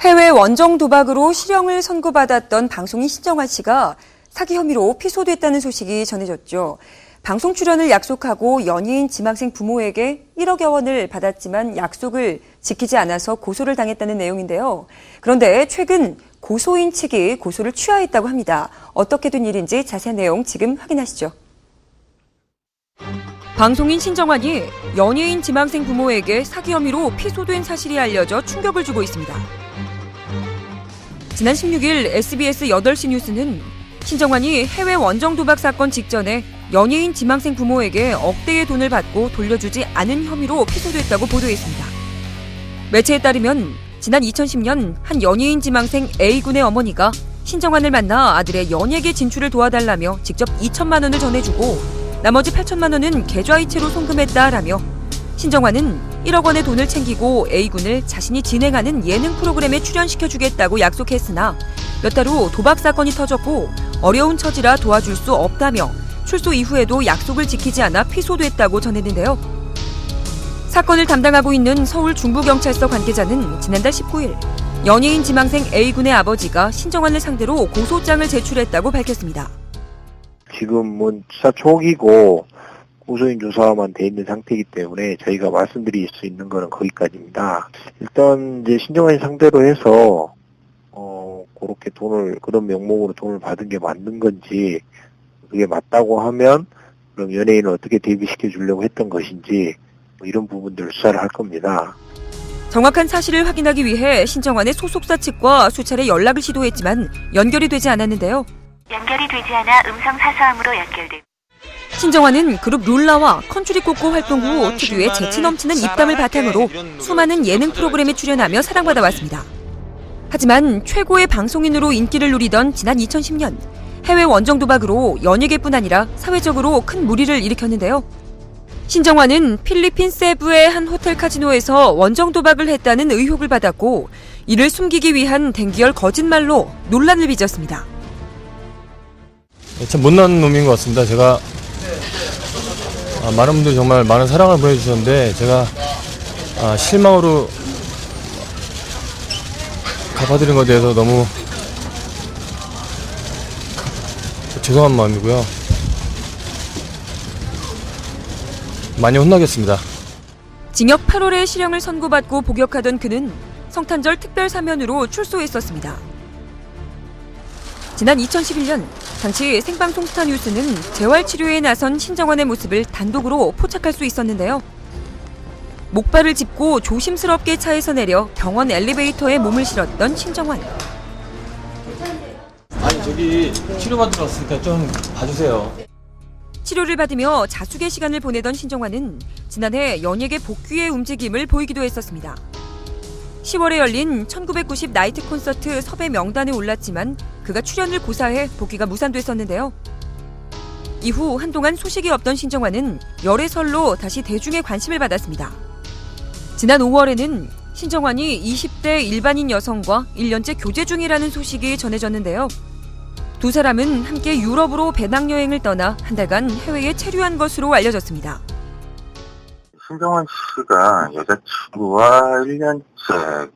해외 원정 도박으로 실형을 선고받았던 방송인 신정환 씨가 사기 혐의로 피소됐다는 소식이 전해졌죠. 방송 출연을 약속하고 연예인 지망생 부모에게 1억여 원을 받았지만 약속을 지키지 않아서 고소를 당했다는 내용인데요. 그런데 최근 고소인 측이 고소를 취하했다고 합니다. 어떻게 된 일인지 자세한 내용 지금 확인하시죠. 방송인 신정환이 연예인 지망생 부모에게 사기 혐의로 피소된 사실이 알려져 충격을 주고 있습니다. 지난 16일 SBS 8시 뉴스는 신정환이 해외 원정 도박 사건 직전에 연예인 지망생 부모에게 억대의 돈을 받고 돌려주지 않은 혐의로 피소됐다고 보도했습니다. 매체에 따르면 지난 2010년 한 연예인 지망생 A군의 어머니가 신정환을 만나 아들의 연예계 진출을 도와달라며 직접 2천만 원을 전해주고 나머지 8천만 원은 계좌이체로 송금했다라며 신정환은 1억 원의 돈을 챙기고 A군을 자신이 진행하는 예능 프로그램에 출연시켜주겠다고 약속했으나 몇 달 후 도박 사건이 터졌고 어려운 처지라 도와줄 수 없다며 출소 이후에도 약속을 지키지 않아 피소됐다고 전했는데요. 사건을 담당하고 있는 서울 중부경찰서 관계자는 지난달 19일 연예인 지망생 A군의 아버지가 신정환을 상대로 고소장을 제출했다고 밝혔습니다. 지금은 수사 초기고 고소인 조사만 돼 있는 상태이기 때문에 저희가 말씀드릴 수 있는 거는 거기까지입니다. 일단 이제 신정환 상대로 해서 그렇게 그런 명목으로 돈을 받은 게 맞는 건지, 그게 맞다고 하면 그럼 연예인을 어떻게 대비시켜 주려고 했던 것인지 이런 부분들을 수사를 할 겁니다. 정확한 사실을 확인하기 위해 신정환의 소속사 측과 수차례 연락을 시도했지만 연결이 되지 않았는데요. 연결이 되지 않아 음성 사서함으로 연결돼. 신정환은 그룹 룰라와 컨츄리 꼬꼬 활동 후 특유의 재치 넘치는 입담을 바탕으로 수많은 예능 프로그램에 출연하며 사랑받아왔습니다. 하지만 최고의 방송인으로 인기를 누리던 지난 2010년 해외 원정 도박으로 연예계뿐 아니라 사회적으로 큰 물의를 일으켰는데요. 신정환은 필리핀 세부의 한 호텔 카지노에서 원정 도박을 했다는 의혹을 받았고 이를 숨기기 위한 댕기열 거짓말로 논란을 빚었습니다. 참 못난 놈인 것 같습니다. 제가 많은 분들이 정말 많은 사랑을 보내주셨는데 제가 실망으로 갚아드린 것에 대해서 너무 죄송한 마음이고요. 많이 혼나겠습니다. 징역 8월에 실형을 선고받고 복역하던 그는 성탄절 특별 사면으로 출소했었습니다. 지난 2011년 당시 생방송 스타뉴스는 재활치료에 나선 신정환의 모습을 단독으로 포착할 수 있었는데요. 목발을 짚고 조심스럽게 차에서 내려 병원 엘리베이터에 몸을 실었던 신정환. 아니 저기 치료받으러 왔으니까 좀 봐주세요. 치료를 받으며 자숙의 시간을 보내던 신정환은 지난해 연예계 복귀의 움직임을 보이기도 했었습니다. 10월에 열린 1990 나이트 콘서트 섭외 명단에 올랐지만 그가 출연을 고사해 복귀가 무산됐었는데요. 이후 한동안 소식이 없던 신정환은 열애설로 다시 대중의 관심을 받았습니다. 지난 5월에는 신정환이 20대 일반인 여성과 1년째 교제 중이라는 소식이 전해졌는데요. 두 사람은 함께 유럽으로 배낭여행을 떠나 한 달간 해외에 체류한 것으로 알려졌습니다. 신정환 씨가 여자친구와 1년째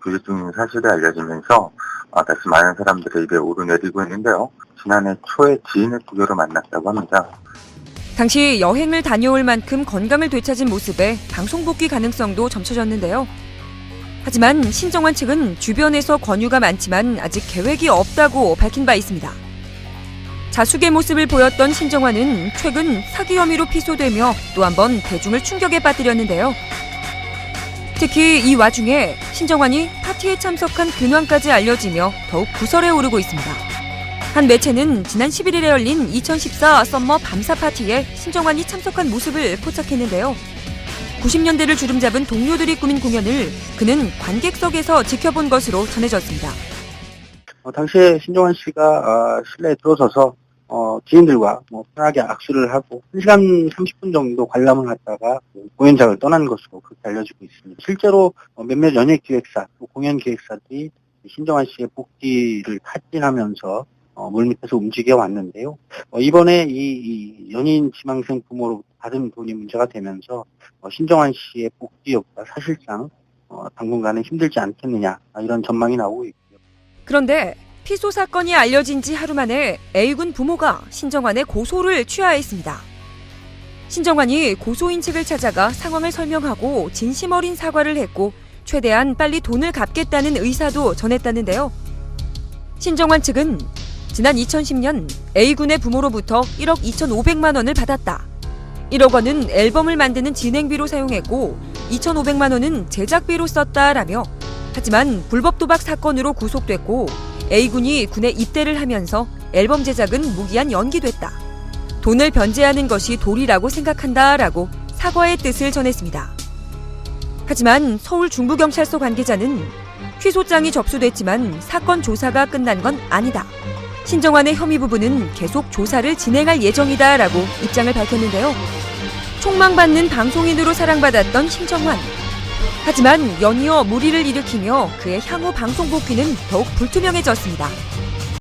교제 중인 사실이 알려지면서 다시 많은 사람들의 입에 오르내리고 있는데요. 지난해 초에 지인의 구교로 만났다고 합니다. 당시 여행을 다녀올 만큼 건강을 되찾은 모습에 방송 복귀 가능성도 점쳐졌는데요. 하지만 신정환 측은 주변에서 권유가 많지만 아직 계획이 없다고 밝힌 바 있습니다. 자숙의 모습을 보였던 신정환은 최근 사기 혐의로 피소되며 또 한 번 대중을 충격에 빠뜨렸는데요. 특히 이 와중에 신정환이 파티에 참석한 근황까지 알려지며 더욱 구설에 오르고 있습니다. 한 매체는 지난 11일에 열린 2014 썸머 밤사 파티에 신정환이 참석한 모습을 포착했는데요. 90년대를 주름잡은 동료들이 꾸민 공연을 그는 관객석에서 지켜본 것으로 전해졌습니다. 당시에 신정환 씨가 실내에 들어서서 지인들과 편하게 악수를 하고 1시간 30분 정도 관람을 하다가 공연장을 떠난 것으로 그렇게 알려지고 있습니다. 실제로 몇몇 연예 기획사, 또 공연 기획사들이 신정환 씨의 복귀를 타진하면서 물밑에서 움직여 왔는데요. 이번에 이 연예인 지망생 부모로 받은 돈이 문제가 되면서 신정환 씨의 복귀 여부가 사실상 당분간은 힘들지 않겠느냐 이런 전망이 나오고 있고요. 그런데 피소 사건이 알려진 지 하루 만에 A군 부모가 신정환의 고소를 취하했습니다. 신정환이 고소인 측을 찾아가 상황을 설명하고 진심 어린 사과를 했고 최대한 빨리 돈을 갚겠다는 의사도 전했다는데요. 신정환 측은 지난 2010년 A군의 부모로부터 1억 2,500만 원을 받았다. 1억 원은 앨범을 만드는 진행비로 사용했고 2,500만 원은 제작비로 썼다라며 하지만 불법 도박 사건으로 구속됐고 A군이 군에 입대를 하면서 앨범 제작은 무기한 연기됐다. 돈을 변제하는 것이 도리라고 생각한다라고 사과의 뜻을 전했습니다. 하지만 서울 중부경찰서 관계자는 취소장이 접수됐지만 사건 조사가 끝난 건 아니다. 신정환의 혐의 부분은 계속 조사를 진행할 예정이다라고 입장을 밝혔는데요. 촉망받는 방송인으로 사랑받았던 신정환. 하지만 연이어 물의를 일으키며 그의 향후 방송 복귀는 더욱 불투명해졌습니다.